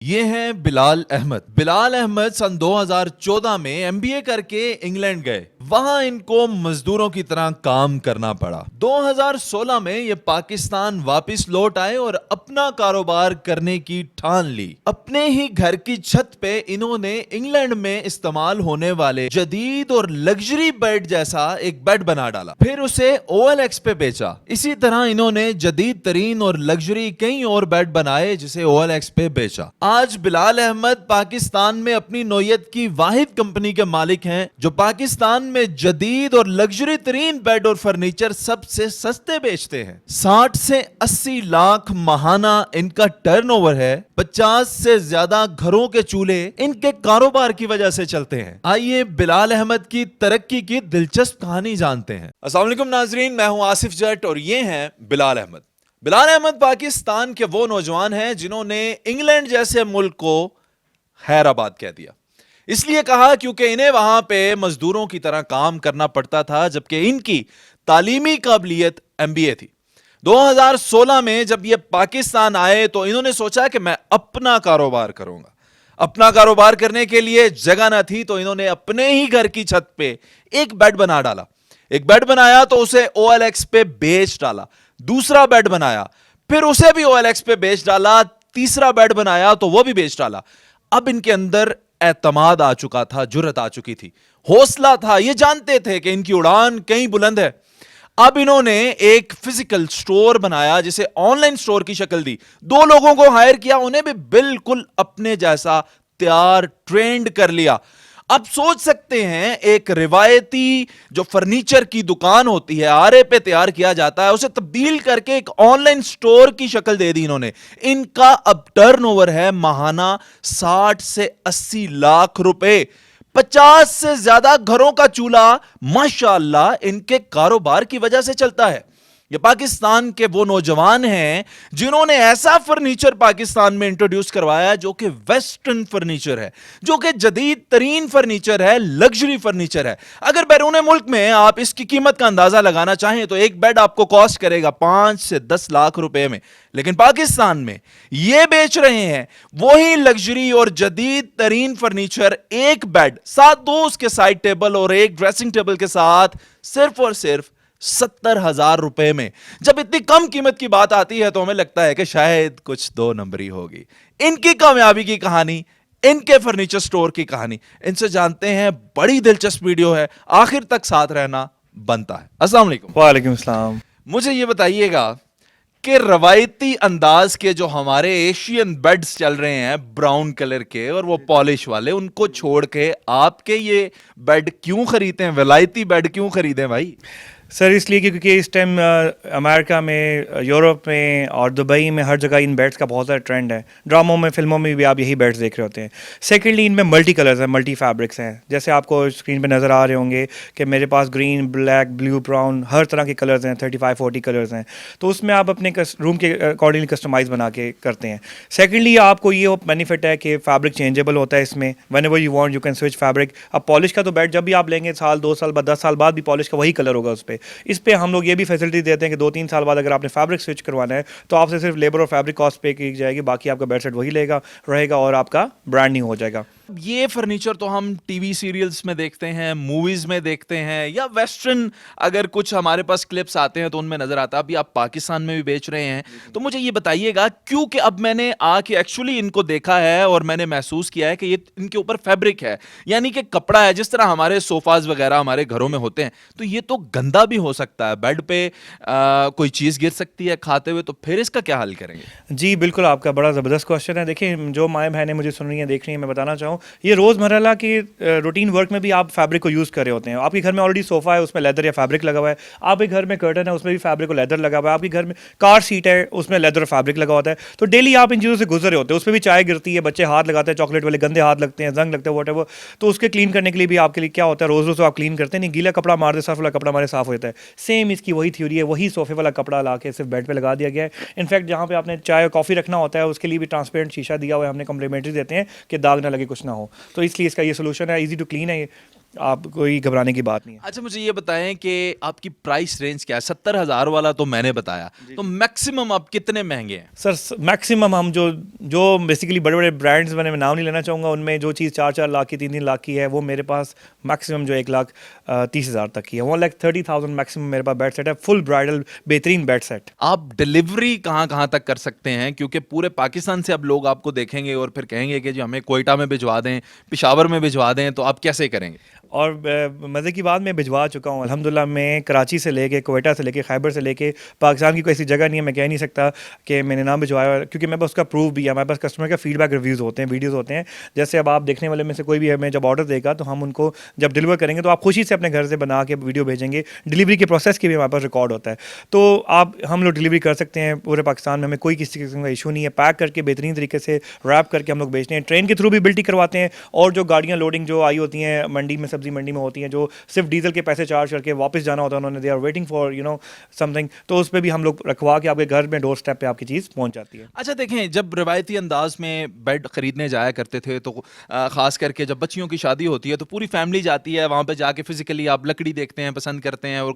یہ ہیں بلال احمد. بلال احمد سن 2014 میں MBA کر کے انگلینڈ گئے. وہاں ان کو مزدوروں کی طرح کام کرنا پڑا. 2016 میں یہ پاکستان واپس لوٹ آئے اور اپنا کاروبار کرنے کی ٹھان لی. اپنے ہی گھر کی چھت پہ انہوں نے انگلینڈ میں استعمال ہونے والے جدید اور لگژری بیڈ جیسا ایک بیڈ بنا ڈالا. پھر اسے OLX پہ بیچا. اسی طرح انہوں نے جدید ترین اور لگژری کئی اور بیڈ بنائے جسے OLX پہ بیچا. آج بلال احمد پاکستان میں اپنی نوعیت کی واحد کمپنی کے مالک ہیں جو پاکستان میں جدید اور لگژری ترین بیڈ اور فرنیچر سب سے سستے بیچتے ہیں. 60 سے 80 لاکھ ماہانہ ان کا ٹرن اوور ہے. 50 سے زیادہ گھروں کے چولہے ان کے کاروبار کی وجہ سے چلتے ہیں. آئیے بلال احمد کی ترقی کی دلچسپ کہانی جانتے ہیں. السلام علیکم ناظرین، میں ہوں آصف جٹ اور یہ ہیں بلال احمد. بلال احمد پاکستان کے وہ نوجوان ہیں جنہوں نے انگلینڈ جیسے ملک کو حیرآباد کہہ دیا. اس لیے کہا کیونکہ انہیں وہاں پہ مزدوروں کی طرح کام کرنا پڑتا تھا جبکہ ان کی تعلیمی قابلیت MBA تھی. 2016 میں جب یہ پاکستان آئے تو انہوں نے سوچا کہ میں اپنا کاروبار کروں گا. اپنا کاروبار کرنے کے لیے جگہ نہ تھی تو انہوں نے اپنے ہی گھر کی چھت پہ ایک بیڈ بنا ڈالا. ایک بیڈ بنایا تو اسے OLX پہ بیچ ڈالا. دوسرا بیڈ بنایا پھر اسے بھی OLX پہ بیچ ڈالا. تیسرا بیڈ بنایا تو وہ بھی بیچ ڈالا. اب ان کے اندر اعتماد آ چکا تھا، جرأت آ چکی تھی، حوصلہ تھا. یہ جانتے تھے کہ ان کی اڑان کہیں بلند ہے. اب انہوں نے ایک فزیکل سٹور بنایا جسے آن لائن سٹور کی شکل دی. 2 لوگوں کو ہائر کیا، انہیں بھی بالکل اپنے جیسا تیار ٹرینڈ کر لیا. اب سوچ سکتے ہیں ایک روایتی جو فرنیچر کی دکان ہوتی ہے، آرے پہ تیار کیا جاتا ہے، اسے تبدیل کر کے ایک آن لائن سٹور کی شکل دے دی انہوں نے. ان کا اب ٹرن اوور ہے ماہانہ 60 سے 80 لاکھ روپے. 50 سے زیادہ گھروں کا چولہا ماشاءاللہ ان کے کاروبار کی وجہ سے چلتا ہے. یہ پاکستان کے وہ نوجوان ہیں جنہوں نے ایسا فرنیچر پاکستان میں انٹروڈیوس کروایا جو کہ ویسٹرن فرنیچر ہے، جو کہ جدید ترین فرنیچر ہے، لگژری فرنیچر ہے. اگر بیرون ملک میں آپ اس کی قیمت کا اندازہ لگانا چاہیں تو ایک بیڈ آپ کو کاسٹ کرے گا 5 سے 10 لاکھ روپے میں، لیکن پاکستان میں یہ بیچ رہے ہیں وہی لگژری اور جدید ترین فرنیچر ایک بیڈ ساتھ 2 اس کے سائڈ ٹیبل اور ایک ڈریسنگ ٹیبل کے ساتھ صرف اور صرف 70,000 روپے میں. جب اتنی کم قیمت کی بات آتی ہے تو ہمیں لگتا ہے کہ شاید کچھ 2 نمبری ہوگی. ان کی کامیابی کی کہانی، ان کے فرنیچر سٹور کی کہانی، ان سے جانتے ہیں. بڑی دلچسپ ویڈیو ہے، آخر تک ساتھ رہنا بنتا ہے. السلام علیکم. وعلیکم السلام. مجھے یہ بتائیے گا کہ روایتی انداز کے جو ہمارے ایشین بیڈز چل رہے ہیں براؤن کلر کے اور وہ پالش والے، ان کو چھوڑ کے آپ کے یہ بیڈ کیوں خریدتے ہیں؟ ولایتی بیڈ کیوں خریدیں بھائی؟ سر اس لیے کیونکہ اس ٹائم امریکہ میں، یورپ میں اور دبئی میں ہر جگہ ان بیڈس کا بہت زیادہ ٹرینڈ ہے. ڈراموں میں، فلموں میں بھی آپ یہی بیڈس دیکھ رہے ہوتے ہیں. سیکنڈلی ان میں ملٹی کلرز ہیں، ملٹی فیبرکس ہیں. جیسے آپ کو اسکرین پہ نظر آ رہے ہوں گے کہ میرے پاس گرین، بلیک، بلیو، براؤن ہر طرح کے کلرز ہیں. 35-40 کلرز ہیں. تو اس میں آپ اپنے روم کے اکارڈنگلی کسٹمائز بنا کے کرتے ہیں. سیکنڈلی آپ کو یہ بینیفٹ ہے کہ فیبرک چینجیبل ہوتا ہے اس میں. When ever you want you can switch fabric. اب پالش کا تو بیڈ جب بھی آپ لیں گے 1-2 سال بعد، 10 سال بعد بھی پالش کا وہی کلر ہوگا اس پہ. اس پہ ہم لوگ یہ بھی فیسلٹی دیتے ہیں کہ 2-3 سال بعد اگر آپ نے فیبرک سوئچ کروانا ہے تو آپ سے صرف لیبر اور فیبرک کاسٹ پے کی جائے گی، باقی آپ کا بیڈ سیٹ وہی رہے گا اور آپ کا برانڈ نیو ہو جائے گا. یہ فرنیچر تو ہم ٹی وی سیریلز میں دیکھتے ہیں، موویز میں دیکھتے ہیں، یا ویسٹرن اگر کچھ ہمارے پاس کلپس آتے ہیں تو ان میں نظر آتا ہے. ابھی آپ پاکستان میں بھی بیچ رہے ہیں تو مجھے یہ بتائیے گا، کیونکہ اب میں نے آ کے ایکچولی ان کو دیکھا ہے اور میں نے محسوس کیا ہے کہ یہ ان کے اوپر فیبرک ہے، یعنی کہ کپڑا ہے. جس طرح ہمارے صوفاز وغیرہ ہمارے گھروں میں ہوتے ہیں تو یہ تو گندا بھی ہو سکتا ہے. بیڈ پہ کوئی چیز گر سکتی ہے کھاتے ہوئے، تو پھر اس کا کیا حل کریں گے؟ جی بالکل، آپ کا بڑا زبردست کوشچن ہے. دیکھیں، جو مائیں بہنیں مجھے سن رہی ہیں، دیکھ رہی ہیں، میں بتانا چاہوں یہ روز مرہ کی روٹین ورک میں بھی آپ فیبرک کو یوز کر رہے ہوتے ہیں. آپ کے گھر میں آلریڈی صوفہ ہے، اس میں لیدر یا فیبرک لگا ہوا ہے. آپ کے گھر میں کرٹن ہے، اس میں بھی فیبرک اور لیدر لگا ہوا ہے. آپ کے گھر میں کار سیٹ ہے، اس میں لیدر اور فیبرک لگا ہوتا ہے. تو ڈیلی آپ ان چیزوں سے گزر رہے ہوتے ہیں. اس پہ بھی چائے گرتی ہے، بچے ہاتھ لگاتے ہیں، چاکلیٹ والے گندے ہاتھ لگتے ہیں، زنگ لگتے ہیں، واٹ ایور. تو اس کے کلین کرنے کے لیے بھی آپ کے لیے کیا ہوتا ہے، روز روز آپ کلین کرتے ہیں نہیں. گیلا کپڑا مار دے، صرف والا کپڑا ہمارے صاف ہوتا ہے. سیم اس کی وہی تھیوری ہے. وہی صوفے والا کپڑا لا کے صرف بیڈ پہ لگا دیا گیا ہے. انفیکٹ جہاں پہ آپ نے چائے اور کافی رکھنا ہوتا ہے اس کے لیے بھی ٹرانسپیرنٹ شیشہ دیا ہوا ہے. ہم نے کمپلیمنٹری دیتے ہیں کہ داغ نہ لگے، کچھ نہ ہو. تو اس لیے اس کا یہ سولوشن ہے، ایزی ٹو کلین ہے یہ. آپ کوئی گھبرانے کی بات نہیں ہے. اچھا مجھے یہ بتائیں کہ آپ کی پرائس رینج کیا ہے؟ 70,000 والا تو میں نے بتایا, تو میکسیمم آپ کتنے مہنگے ہیں؟ سر میکسیمم ہم جو بیسیکلی بڑے بڑے برانڈز میں نام نہیں لینا چاہوں گا, ان میں جو چیز 4 لاکھ کی 3 لاکھ کی ہے وہ میرے پاس میکسیمم جو 1,30,000 تک کی ہے, 1,30,000 میکسیمم میرے پاس بیڈ سیٹ ہے, فل برائڈل بہترین بیڈ سیٹ. آپ ڈلیوری کہاں کہاں تک کر سکتے ہیں؟ کیونکہ پورے پاکستان سے اب لوگ آپ کو دیکھیں گے اور پھر کہیں گے کہ جی ہمیں کوئٹہ میں بھجوا دیں, پشاور میں بھجوا دیں, تو آپ کیسے کریں گے؟ اور مزے کی بات میں بھجوا چکا ہوں الحمدللہ. میں کراچی سے لے کے کوئٹہ سے لے کے خیبر سے لے کے پاکستان کی کوئی ایسی جگہ نہیں ہے میں کہہ نہیں سکتا کہ میں نے نام بھجوایا, کیونکہ میرے پاس اس کا پروف بھی ہے. ہمارے پاس کسٹمر کا فیڈ بیک ریویوز ہوتے ہیں, ویڈیوز ہوتے ہیں. جیسے اب آپ دیکھنے والے میں سے کوئی بھی ہمیں جب آرڈر دے گا تو ہم ان کو جب ڈلیور کریں گے تو آپ خوشی سے اپنے گھر سے بنا کے ویڈیو بھیجیں گے. ڈلیوری کے پروسیس کی بھی ہمارے پاس ریکارڈ ہوتا ہے. تو ہم لوگ ڈلیوری کر سکتے ہیں پورے پاکستان میں, ہمیں کوئی کسی قسم کا ایشو نہیں ہے. پیک کر کے بہترین طریقے سے ریپ کر کے ہم لوگ بیچتے ہیں. ٹرین کے تھرو بھی بلٹی کرواتے ہیں, اور جو گاڑیاں لوڈنگ جو آئی ہوتی ہیں منڈی میں, سبزی منڈی میں ہوتی ہیں, جو صرف ڈیزل کے پیسے چارج کر کے واپس جانا ہوتا ہے انہوں نے, they are waiting for something, تو اس پہ بھی ہم لوگ رکھوا کے آپ کے گھر میں ڈور اسٹیپ پہ آپ کی چیز پہنچ جاتی ہے. اچھا دیکھیں, جب روایتی انداز میں بیڈ خریدنے جایا کرتے تھے تو خاص کر کے جب بچیوں کی شادی ہوتی ہے تو پوری فیملی جاتی ہے وہاں پہ, جا کے فزیکلی آپ لکڑی دیکھتے ہیں, پسند کرتے ہیں. اور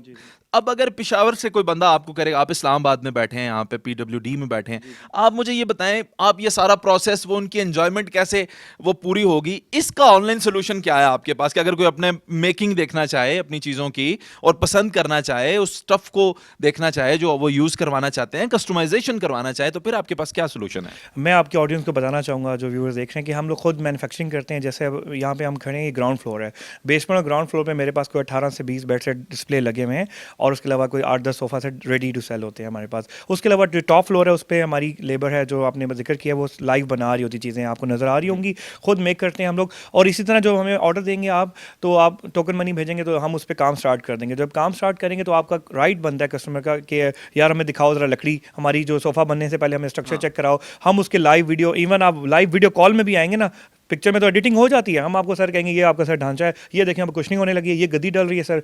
اب اگر پشاور سے کوئی بندہ آپ کو کرے گا, آپ اسلام آباد میں بیٹھے ہیں, یہاں پہ PWD میں بیٹھے ہیں, آپ مجھے یہ بتائیں آپ یہ سارا پروسیس, وہ ان کی انجوائمنٹ کیسے وہ پوری ہوگی؟ اس کا آن لائن سولوشن کیا ہے آپ کے پاس کہ اگر کوئی اپنے میکنگ دیکھنا چاہے اپنی چیزوں کی اور پسند کرنا چاہے, اس اسٹف کو دیکھنا چاہے جو وہ یوز کروانا چاہتے ہیں, کسٹمائزیشن کروانا چاہے, تو پھر آپ کے پاس کیا سولوشن ہے؟ میں آپ کے آڈینس کو بتانا چاہوں گا جو ویورز دیکھ رہے ہیں کہ ہم لوگ خود مینوفیکچرنگ کرتے ہیں. جیسے اب یہاں پہ ہم کھڑے ہیں, یہ گراؤنڈ فلور ہے. بیسمنٹ اور گراؤنڈ فلور پہ میرے پاس کوئی 18 سے 20 بیڈ سیٹ ڈسپلے لگے ہوئے ہیں, اور اس کے علاوہ کوئی 8-10 sofa set ready to sell ہوتے ہیں ہمارے پاس. اس کے علاوہ جو ٹاپ فلور ہے اس پہ ہماری لیبر ہے جو آپ نے ذکر کیا, وہ لائیو بنا رہی ہوتی چیزیں آپ کو نظر آ رہی ہوں گی, خود میک کرتے ہیں ہم لوگ. اور اسی طرح جو ہمیں آرڈر دیں گے آپ, تو آپ ٹوکن منی بھیجیں گے تو ہم اس پہ کام اسٹارٹ کر دیں گے. جب کام اسٹارٹ کریں گے تو آپ کا رائٹ بنتا ہے کسٹمر کا کہ یار ہمیں دکھاؤ ذرا لکڑی, ہماری جو صوفہ بننے سے پہلے ہمیں اسٹرکچر چیک کراؤ. ہم اس کے لائیو ویڈیو, ایون آپ لائیو ویڈیو کال میں بھی آئیں گے نا, پکچر میں تو ایڈیٹنگ ہو جاتی ہے, ہم آپ کو سر کہیں گے یہ آپ کا سر ڈھانچہ ہے, یہ دیکھیں اب کچھ نہیں ہونے لگی ہے, یہ گدی ڈل رہی ہے سر,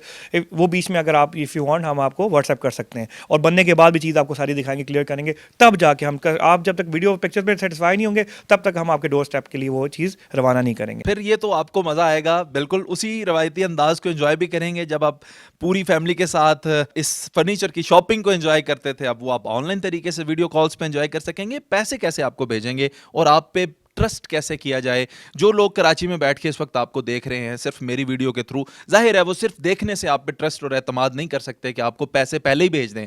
وہ بیچ میں اگر آپ اف یو وانٹ ہم آپ کو واٹس ایپ کر سکتے ہیں, اور بننے کے بعد بھی چیز آپ کو ساری دکھائیں گے, کلیئر کریں گے, تب جا کے ہم آپ جب تک ویڈیو پکچر پہ سیٹسفائی نہیں ہوں گے تب تک ہم آپ کے ڈور اسٹیپ کے لیے وہ چیز روانہ نہیں کریں گے. پھر یہ تو آپ کو مزہ آئے گا, بالکل اسی روایتی انداز کو انجوائے بھی کریں گے جب آپ پوری فیملی کے ساتھ اس فرنیچر کی شاپنگ کو انجوائے کرتے تھے. اب وہ آپ آن لائن طریقے سے ویڈیو کالز پہ انجوائے کر سکیں گے. پیسے کیسے آپ کو بھیجیں گے اور آپ پہ ٹرسٹ کیسے کیا جائے؟ جو لوگ کراچی میں بیٹھ کے اس وقت آپ کو دیکھ رہے ہیں صرف میری ویڈیو کے تھرو, ظاہر ہے وہ صرف دیکھنے سے آپ پہ ٹرسٹ اور اعتماد نہیں کر سکتے کہ آپ کو پیسے پہلے ہی بھیج دیں.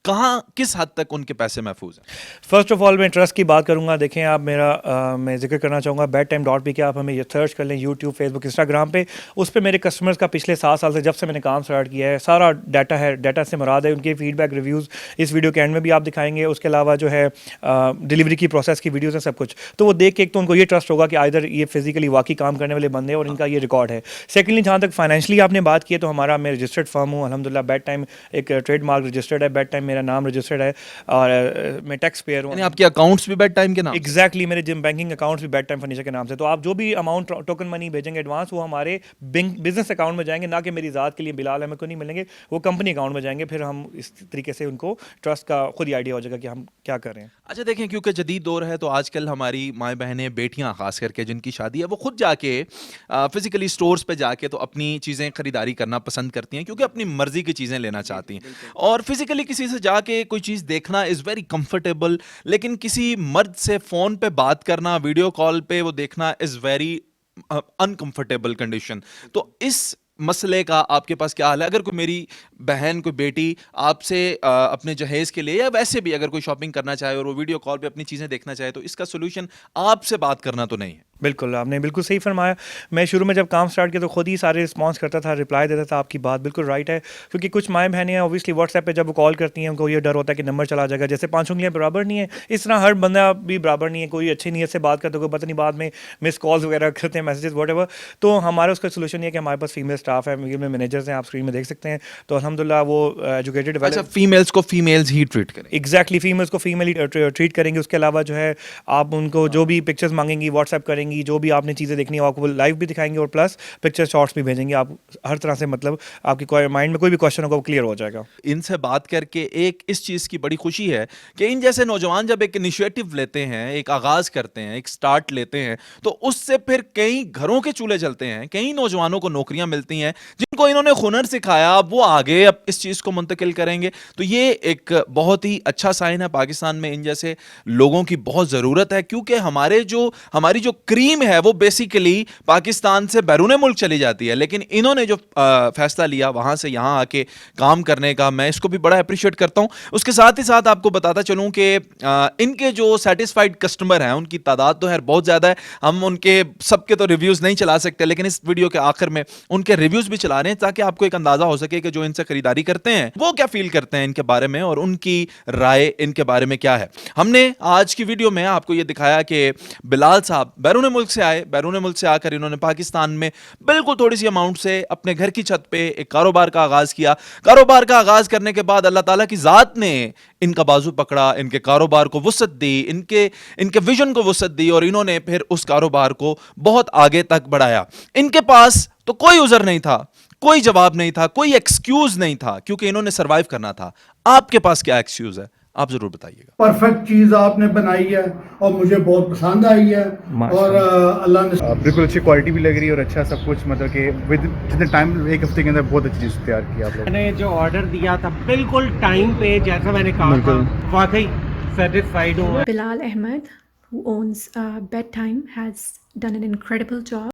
کہاں کس حد تک ان کے پیسے محفوظ ہیں؟ فرسٹ آف آل میں ٹرسٹ کی بات کروں گا. دیکھیں آپ میں ذکر کرنا چاہوں گا bedtime.pk, آپ ہمیں یہ سرچ کر لیں یوٹیوب, فیس بک, انسٹاگرام پہ. اس پہ میرے کسٹمرز کا پچھلے 7 سال سے جب سے میں نے کام اسٹارٹ کیا ہے سارا ڈیٹا ہے. ڈیٹا سے مراد ہے ان کے فیڈ بیک ریویوز, اس ویڈیو کے اینڈ میں بھی آپ دکھائیں گے. اس کے علاوہ جو ہے ڈلیوری کی پروسیس کی ویڈیوز ہیں, سب کچھ. تو وہ دیکھ کے ایک تو ان کو یہ ٹرسٹ ہوگا کہ ادھر یہ فزیکلی واقعی کام کرنے والے بندے ہیں اور ان کا یہ ریکارڈ ہے. سیکنڈلی جہاں تک فائنینشلی آپ نے بات کی ہے, تو ہمارا میں رجسٹرڈ فرم ہوں الحمدللہ. بیڈ ٹائم ایک ٹریڈ مارک رجسٹرڈ ہے, بیڈ ٹائم میرا نام رجسٹرڈ ہے, اور میں ٹیکس پیئر ہوں. یعنی آپ کے اکاؤنٹس بھی بیڈ ٹائم کے نام؟ ایگزیکٹلی, میرے جم بینکنگ اکاؤنٹس بھی بیڈ ٹائم فرنیچر کے نام سے. تو آپ جو بھی اماؤنٹ ٹوکن منی بھیجیں گے ایڈوانس, وہ ہمارے بزنس اکاؤنٹ میں جائیں گے, نہ کہ میری ذات کے لیے بلال احمد کو نہیں ملیں گے, وہ کمپنی اکاؤنٹ میں جائیں گے. پھر ہم اس طریقے سے ان کو ٹرسٹ کا خود ہی آئیڈیا ہو جائے گا کہ ہم کیا کر رہے ہیں. اچھا دیکھیں, کیونکہ جدید دور ہے تو آج کل ہماری مائیں بہنیں, بیٹیاں خاص کر کے جن کی شادی ہے, وہ خود جا کے فزیکلی اسٹورس پہ جا کے تو اپنی چیزیں خریداری کرنا پسند کرتی ہیں, کیونکہ اپنی مرضی کی چیزیں لینا چاہتی ہیں. اور فزیکلی کسی سے جا کے کوئی چیز دیکھنا از ویری کمفرٹیبل, لیکن کسی مرد سے فون پہ بات کرنا, ویڈیو کال پہ وہ دیکھنا از ویری انکمفرٹیبل کنڈیشن. تو اس مسئلے کا آپ کے پاس کیا حال ہے؟ اگر کوئی میری بہن, کوئی بیٹی آپ سے اپنے جہیز کے لیے یا ویسے بھی اگر کوئی شاپنگ کرنا چاہے اور وہ ویڈیو کال پہ اپنی چیزیں دیکھنا چاہے, تو اس کا سولوشن آپ سے بات کرنا تو نہیں ہے؟ بالکل, آپ نے بالکل صحیح فرمایا. میں شروع میں جب کام اسٹارٹ کیا تو خود ہی سارے رسپانس کرتا تھا, رپلائی دیتا تھا. آپ کی بات بالکل رائٹ ہے, کیونکہ کچھ مائیں بہنیں ہیں اوبیسلی واٹس ایپ پہ جب وہ کال کرتی ہیں ان کو یہ ڈر ہوتا ہے کہ نمبر چلا جائے گا. جیسے 5 انگلیاں برابر نہیں ہیں, اس طرح ہر بندہ بھی برابر نہیں ہے. کوئی اچھی نیت سے بات کرتا ہے, کوئی پتہ نہیں بعد میں مس کالز وغیرہ کرتے ہیں, میسیجز واٹ ایور. تو ہمارا اس کا سولوشن یہ ہے کہ ہمارے پاس فیمیل اسٹاف ہے, مینیجرز ہیں, آپ اسکرین میں دیکھ سکتے ہیں. تو الحمدللہ وہ ایجوکیٹڈ. اچھا, فیمیلز کو فیمیلز ہی ٹریٹ کریں؟ ایگزیکٹلی, فیمیلز کو فیمیل ٹریٹ کریں گے. اس کے علاوہ جو ہے آپ ان کو جو بھی پکچرز مانگیں گی واٹس ایپ کریں گی, گی, جو بھی آپ نے چیزیں دیکھنی ہے آپ کو لائیو بھی دکھائیں گے, اور پلس پکچر شارٹس بھی بھیجیں گے. آپ ہر طرح سے مطلب آپ کی کوئی مائنڈ میں کوئی بھی کوشچن ہوگا وہ کلیئر ہو جائے گا. ان سے بات کر کے ایک اس چیز کی بڑی خوشی ہے کہ ان جیسے نوجوان جب ایک انیشیٹو لیتے ہیں, ایک آغاز کرتے ہیں, ایک سٹارٹ لیتے ہیں, تو اس سے پھر کئی گھروں کے چولہے جلتے ہیں, کئی نوجوانوں کو نوکریاں ملتی ہیں, جن کو انہوں نے ہنر سکھایا اب وہ آگے اب اس چیز کو منتقل کریں گے. تو یہ ایک بہت ہی اچھا سائن ہے. پاکستان میں ان جیسے لوگوں کی بہت ضرورت ہے, کیونکہ ہماری جو کریم ہے وہ بیسیکلی پاکستان سے بیرون ملک چلی جاتی ہے, لیکن انہوں نے جو فیصلہ لیا وہاں سے یہاں آ کے کام کرنے کا, میں اس کو بھی بڑا اپریشیٹ کرتا ہوں. اس کے ساتھ ہی ساتھ آپ کو بتاتا چلوں کہ ان کے جو سیٹسفائیڈ کسٹمر ہیں ان کی تعداد تو خیر بہت زیادہ ہے. ہم ان کے سب کے تو ریویوز نہیں چلا سکتے, لیکن اس ویڈیو کے آخر میں ان کے ریویوز بھی چلا رہے ہیں تاکہ آپ کو ایک اندازہ ہو سکے کہ جو ان سے خریداری کرتے ہیں وہ کیا فیل کرتے ہیں ان کے بارے میں, اور ان کی رائے ان کے بارے میں کیا ہے. ہم نے آج کی ویڈیو میں آپ کو یہ دکھایا کہ بلال صاحب بیرون ملک سے آئے, بیرون ملک سے آ کر انہوں نے پاکستان میں بالکل تھوڑی سی اماؤنٹ سے اپنے گھر کی چھت پہ ایک کاروبار کا آغاز کیا. کاروبار کا آغاز کرنے کے بعد اللہ تعالیٰ کی ذات نے ان کا بازو پکڑا, ان کے کاروبار کو وسعت دی, ان کے ویژن کو وسعت دی, اور انہوں نے پھر اس کاروبار کو بہت آگے تک بڑھایا. ان کے پاس تو کوئی عذر نہیں تھا, کوئی جواب نہیں تھا, کوئی ایکسکیوز نہیں تھا, کیونکہ انہوں نے سروائیو کرنا تھا. آپ کے پاس کیا ایکسکیوز ہے, آپ ضرور بتائیے گا. پرفیکٹ چیز آپ نے بنائی ہے اور مجھے بہت پسند آئی ہے, اور اللہ نے بالکل اچھی کوالٹی بھی لگ رہی ہے اور اچھا سب کچھ, مطلب کہ ود جتنے ٹائم ایک ہفتے کے اندر بہت اچھی چیز تیار کی آپ لوگوں نے. میں نے جو آرڈر دیا تھا بالکل ٹائم پہ جیسا میں نے کہا تھا, واقعی سیٹسفائیڈ ہوں. Bilal Ahmed, who owns Bedtime, has done an incredible job.